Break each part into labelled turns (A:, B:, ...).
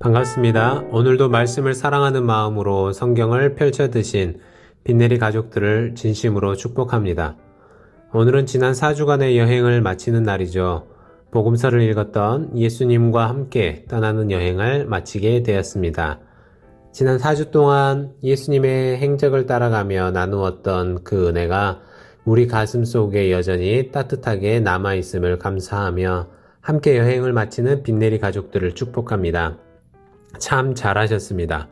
A: 반갑습니다. 오늘도 말씀을 사랑하는 마음으로 성경을 펼쳐드신 빈내리 가족들을 진심으로 축복합니다. 오늘은 지난 4주간의 여행을 마치는 날이죠. 복음서를 읽었던 예수님과 함께 떠나는 여행을 마치게 되었습니다. 지난 4주 동안 예수님의 행적을 따라가며 나누었던 그 은혜가 우리 가슴 속에 여전히 따뜻하게 남아있음을 감사하며 함께 여행을 마치는 빈내리 가족들을 축복합니다. 참 잘하셨습니다.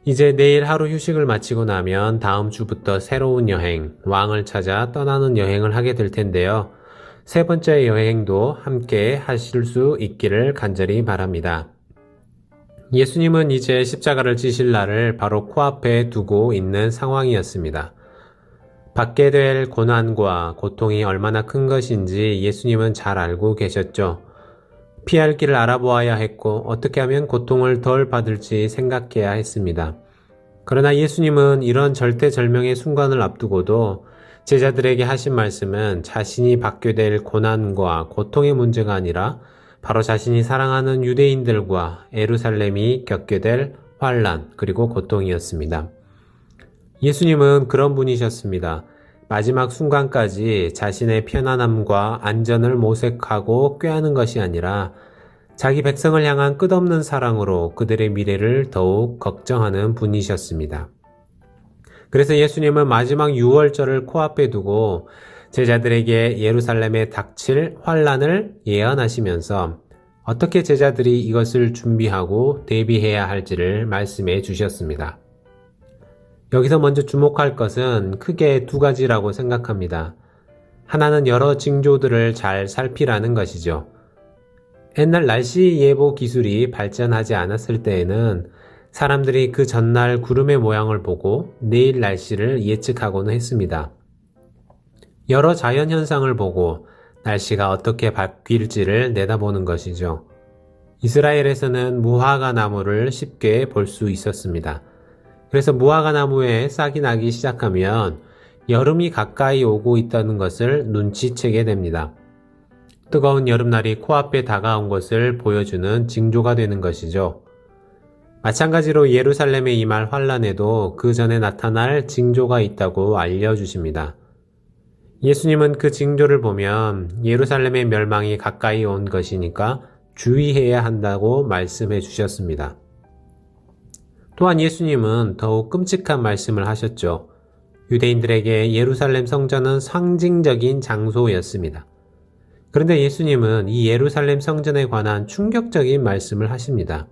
A: 이제 내일 하루 휴식을 마치고 나면 다음 주부터 새로운 여행, 왕을 찾아 떠나는 여행을 하게 될 텐데요. 세 번째 여행도 함께 하실 수 있기를 간절히 바랍니다. 예수님은 이제 십자가를 지실 날을 바로 코앞에 두고 있는 상황이었습니다. 받게 될 고난과 고통이 얼마나 큰 것인지 예수님은 잘 알고 계셨죠. 피할 길을 알아보아야 했고 어떻게 하면 고통을 덜 받을지 생각해야 했습니다. 그러나 예수님은 이런 절대절명의 순간을 앞두고도 제자들에게 하신 말씀은 자신이 받게 될 고난과 고통의 문제가 아니라 바로 자신이 사랑하는 유대인들과 예루살렘이 겪게 될 환난 그리고 고통이었습니다. 예수님은 그런 분이셨습니다. 마지막 순간까지 자신의 편안함과 안전을 모색하고 꾀하는 것이 아니라 자기 백성을 향한 끝없는 사랑으로 그들의 미래를 더욱 걱정하는 분이셨습니다. 그래서 예수님은 마지막 유월절을 코앞에 두고 제자들에게 예루살렘에 닥칠 환난을 예언하시면서 어떻게 제자들이 이것을 준비하고 대비해야 할지를 말씀해 주셨습니다. 여기서 먼저 주목할 것은 크게 두 가지라고 생각합니다. 하나는 여러 징조들을 잘 살피라는 것이죠. 옛날 날씨 예보 기술이 발전하지 않았을 때에는 사람들이 그 전날 구름의 모양을 보고 내일 날씨를 예측하고는 했습니다. 여러 자연현상을 보고 날씨가 어떻게 바뀔지를 내다보는 것이죠. 이스라엘에서는 무화과 나무를 쉽게 볼 수 있었습니다. 그래서 무화과 나무에 싹이 나기 시작하면 여름이 가까이 오고 있다는 것을 눈치채게 됩니다. 뜨거운 여름날이 코앞에 다가온 것을 보여주는 징조가 되는 것이죠. 마찬가지로 예루살렘에 임할 환난에도 그 전에 나타날 징조가 있다고 알려주십니다. 예수님은 그 징조를 보면 예루살렘의 멸망이 가까이 온 것이니까 주의해야 한다고 말씀해 주셨습니다. 또한 예수님은 더욱 끔찍한 말씀을 하셨죠. 유대인들에게 예루살렘 성전은 상징적인 장소였습니다. 그런데 예수님은 이 예루살렘 성전에 관한 충격적인 말씀을 하십니다.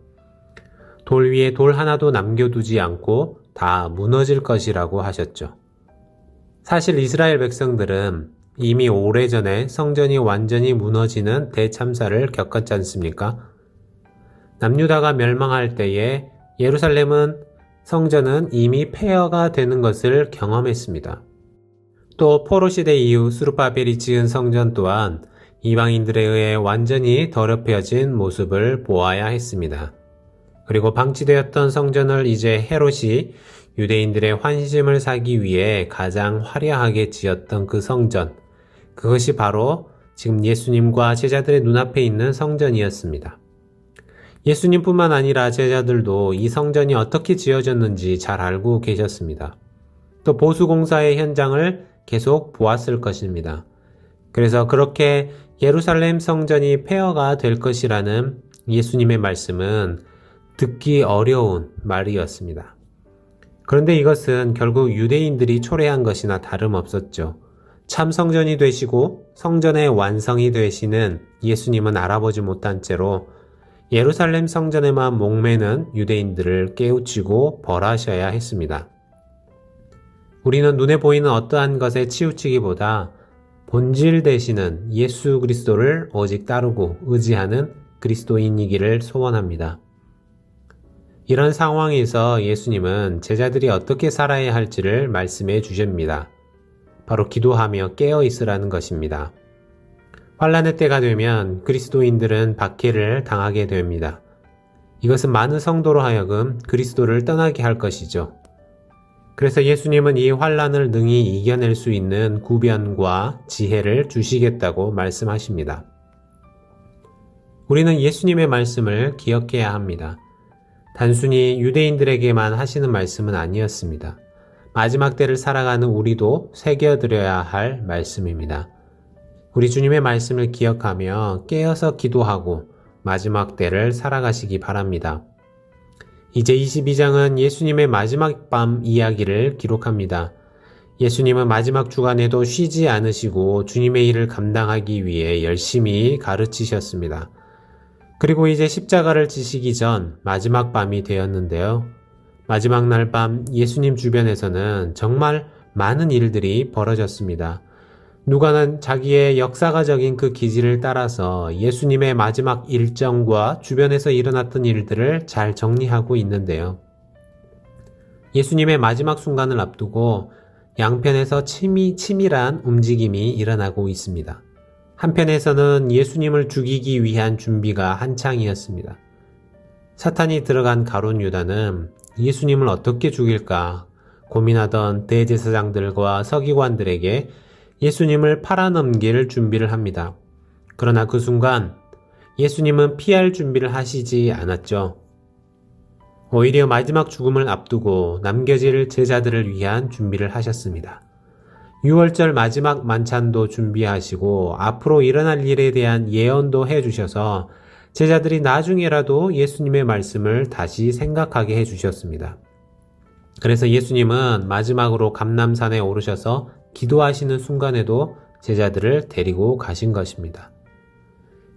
A: 돌 위에 돌 하나도 남겨두지 않고 다 무너질 것이라고 하셨죠. 사실 이스라엘 백성들은 이미 오래전에 성전이 완전히 무너지는 대참사를 겪었지 않습니까? 남유다가 멸망할 때에 예루살렘은 성전은 이미 폐허가 되는 것을 경험했습니다. 또 포로 시대 이후 스룹바벨이 지은 성전 또한 이방인들에 의해 완전히 더럽혀진 모습을 보아야 했습니다. 그리고 방치되었던 성전을 이제 헤롯이 유대인들의 환심을 사기 위해 가장 화려하게 지었던 그 성전, 그것이 바로 지금 예수님과 제자들의 눈앞에 있는 성전이었습니다. 예수님뿐만 아니라 제자들도 이 성전이 어떻게 지어졌는지 잘 알고 계셨습니다. 또 보수공사의 현장을 계속 보았을 것입니다. 그래서 그렇게 예루살렘 성전이 폐허가 될 것이라는 예수님의 말씀은 듣기 어려운 말이었습니다. 그런데 이것은 결국 유대인들이 초래한 것이나 다름없었죠. 참 성전이 되시고 성전의 완성이 되시는 예수님은 알아보지 못한 채로 예루살렘 성전에만 목매는 유대인들을 깨우치고 벌하셔야 했습니다. 우리는 눈에 보이는 어떠한 것에 치우치기보다 본질 되시는 예수 그리스도를 오직 따르고 의지하는 그리스도인이기를 소원합니다. 이런 상황에서 예수님은 제자들이 어떻게 살아야 할지를 말씀해 주십니다. 바로 기도하며 깨어 있으라는 것입니다. 환난의 때가 되면 그리스도인들은 박해를 당하게 됩니다. 이것은 많은 성도로 하여금 그리스도를 떠나게 할 것이죠. 그래서 예수님은 이 환난을 능히 이겨낼 수 있는 구변과 지혜를 주시겠다고 말씀하십니다. 우리는 예수님의 말씀을 기억해야 합니다. 단순히 유대인들에게만 하시는 말씀은 아니었습니다. 마지막 때를 살아가는 우리도 새겨들여야 할 말씀입니다. 우리 주님의 말씀을 기억하며 깨어서 기도하고 마지막 때를 살아가시기 바랍니다. 이제 22장은 예수님의 마지막 밤 이야기를 기록합니다. 예수님은 마지막 주간에도 쉬지 않으시고 주님의 일을 감당하기 위해 열심히 가르치셨습니다. 그리고 이제 십자가를 지시기 전 마지막 밤이 되었는데요. 마지막 날 밤 예수님 주변에서는 정말 많은 일들이 벌어졌습니다. 누가는 자기의 역사가적인 그 기질을 따라서 예수님의 마지막 일정과 주변에서 일어났던 일들을 잘 정리하고 있는데요. 예수님의 마지막 순간을 앞두고 양편에서 치밀한 움직임이 일어나고 있습니다. 한편에서는 예수님을 죽이기 위한 준비가 한창이었습니다. 사탄이 들어간 가룟 유다는 예수님을 어떻게 죽일까 고민하던 대제사장들과 서기관들에게 예수님을 팔아넘길 준비를 합니다. 그러나 그 순간 예수님은 피할 준비를 하시지 않았죠. 오히려 마지막 죽음을 앞두고 남겨질 제자들을 위한 준비를 하셨습니다. 6월절 마지막 만찬도 준비하시고 앞으로 일어날 일에 대한 예언도 해주셔서 제자들이 나중에라도 예수님의 말씀을 다시 생각하게 해주셨습니다. 그래서 예수님은 마지막으로 감람산에 오르셔서 기도하시는 순간에도 제자들을 데리고 가신 것입니다.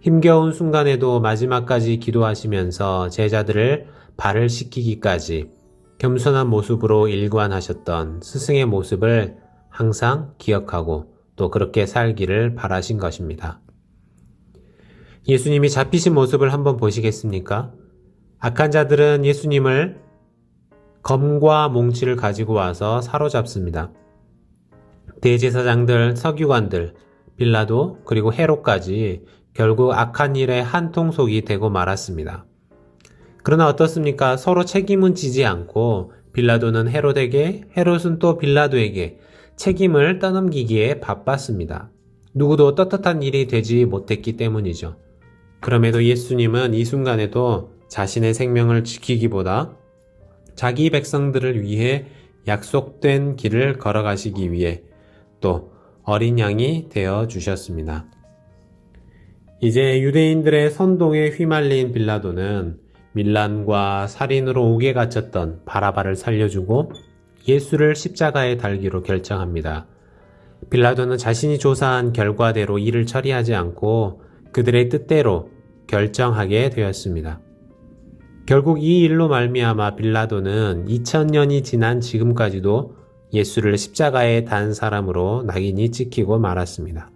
A: 힘겨운 순간에도 마지막까지 기도하시면서 제자들을 발을 씻기기까지 겸손한 모습으로 일관하셨던 스승의 모습을 항상 기억하고 또 그렇게 살기를 바라신 것입니다. 예수님이 잡히신 모습을 한번 보시겠습니까? 악한 자들은 예수님을 검과 몽치를 가지고 와서 사로잡습니다. 대제사장들, 서기관들, 빌라도 그리고 헤롯까지 결국 악한 일에 한통속이 되고 말았습니다. 그러나 어떻습니까? 서로 책임은 지지 않고 빌라도는 헤롯에게, 헤롯은 또 빌라도에게 책임을 떠넘기기에 바빴습니다. 누구도 떳떳한 일이 되지 못했기 때문이죠. 그럼에도 예수님은 이 순간에도 자신의 생명을 지키기보다 자기 백성들을 위해 약속된 길을 걸어가시기 위해 또 어린 양이 되어 주셨습니다. 이제 유대인들의 선동에 휘말린 빌라도는 밀란과 살인으로 옥에 갇혔던 바라바를 살려주고 예수를 십자가에 달기로 결정합니다. 빌라도는 자신이 조사한 결과대로 일을 처리하지 않고 그들의 뜻대로 결정하게 되었습니다. 결국 이 일로 말미암아 빌라도는 2000년이 지난 지금까지도 예수를 십자가에 단 사람으로 낙인이 찍히고 말았습니다.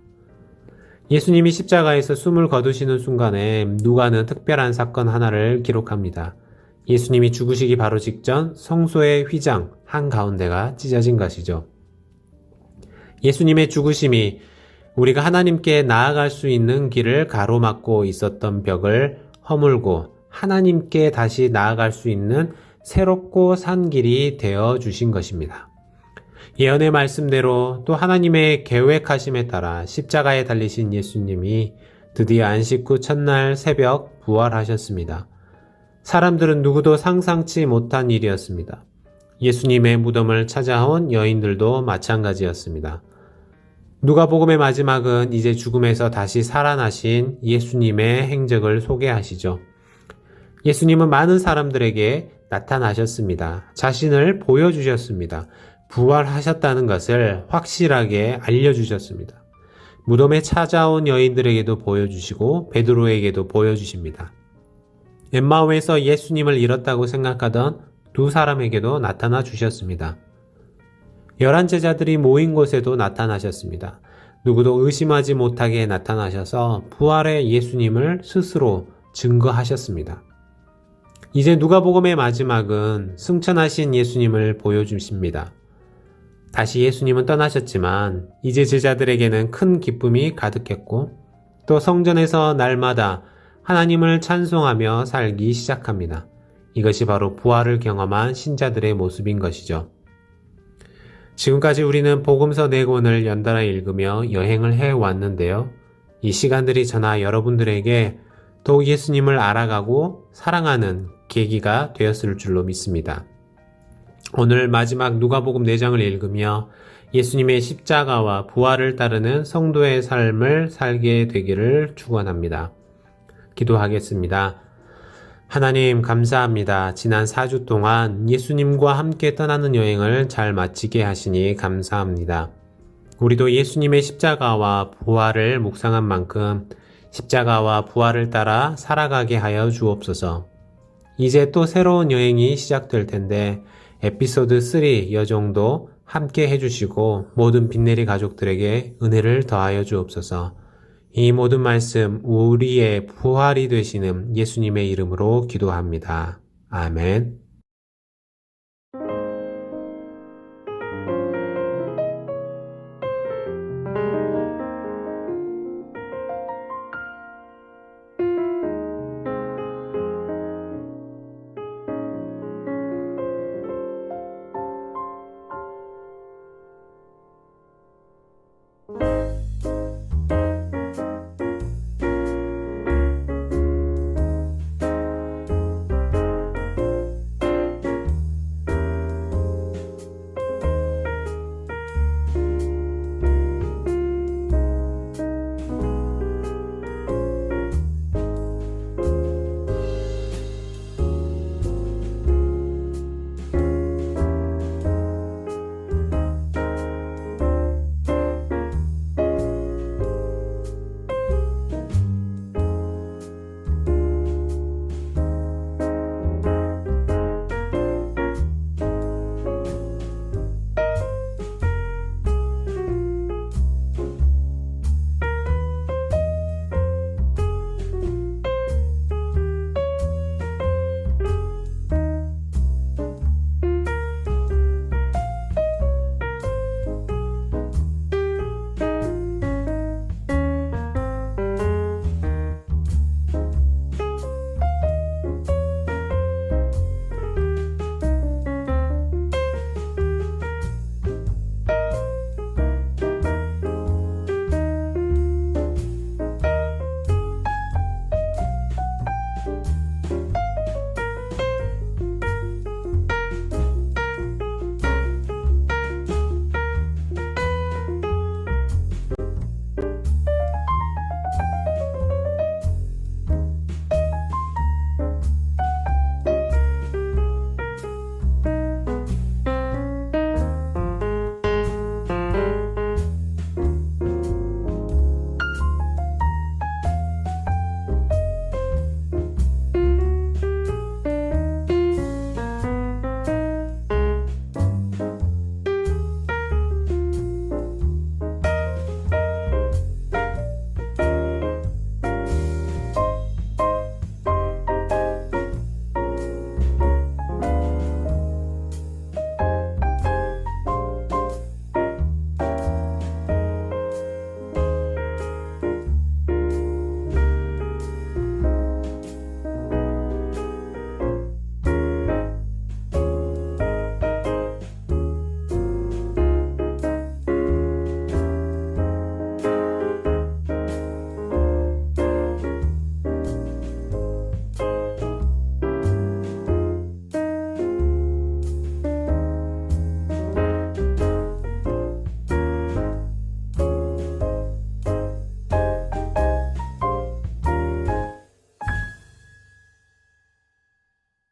A: 예수님이 십자가에서 숨을 거두시는 순간에 누가는 특별한 사건 하나를 기록합니다. 예수님이 죽으시기 바로 직전 성소의 휘장 한가운데가 찢어진 것이죠. 예수님의 죽으심이 우리가 하나님께 나아갈 수 있는 길을 가로막고 있었던 벽을 허물고 하나님께 다시 나아갈 수 있는 새롭고 산 길이 되어 주신 것입니다. 예언의 말씀대로 또 하나님의 계획하심에 따라 십자가에 달리신 예수님이 드디어 안식 후 첫날 새벽 부활하셨습니다. 사람들은 누구도 상상치 못한 일이었습니다. 예수님의 무덤을 찾아온 여인들도 마찬가지였습니다. 누가복음의 마지막은 이제 죽음에서 다시 살아나신 예수님의 행적을 소개하시죠. 예수님은 많은 사람들에게 나타나셨습니다. 자신을 보여주셨습니다. 부활하셨다는 것을 확실하게 알려주셨습니다. 무덤에 찾아온 여인들에게도 보여주시고 베드로에게도 보여주십니다. 엠마오에서 예수님을 잃었다고 생각하던 두 사람에게도 나타나 주셨습니다. 11 제자들이 모인 곳에도 나타나셨습니다. 누구도 의심하지 못하게 나타나셔서 부활의 예수님을 스스로 증거하셨습니다. 이제 누가복음의 마지막은 승천하신 예수님을 보여주십니다. 다시 예수님은 떠나셨지만 이제 제자들에게는 큰 기쁨이 가득했고 또 성전에서 날마다 하나님을 찬송하며 살기 시작합니다. 이것이 바로 부활을 경험한 신자들의 모습인 것이죠. 지금까지 우리는 복음서 4권을 연달아 읽으며 여행을 해왔는데요. 이 시간들이 저나 여러분들에게 더욱 예수님을 알아가고 사랑하는 계기가 되었을 줄로 믿습니다. 오늘 마지막 누가복음 4장을 읽으며 예수님의 십자가와 부활을 따르는 성도의 삶을 살게 되기를 축원합니다. 기도하겠습니다. 하나님 감사합니다. 지난 4주 동안 예수님과 함께 떠나는 여행을 잘 마치게 하시니 감사합니다. 우리도 예수님의 십자가와 부활을 묵상한 만큼 십자가와 부활을 따라 살아가게 하여 주옵소서. 이제 또 새로운 여행이 시작될 텐데 에피소드 3 여정도 함께 해주시고 모든 빛내리 가족들에게 은혜를 더하여 주옵소서. 이 모든 말씀 우리의 부활이 되시는 예수님의 이름으로 기도합니다. 아멘.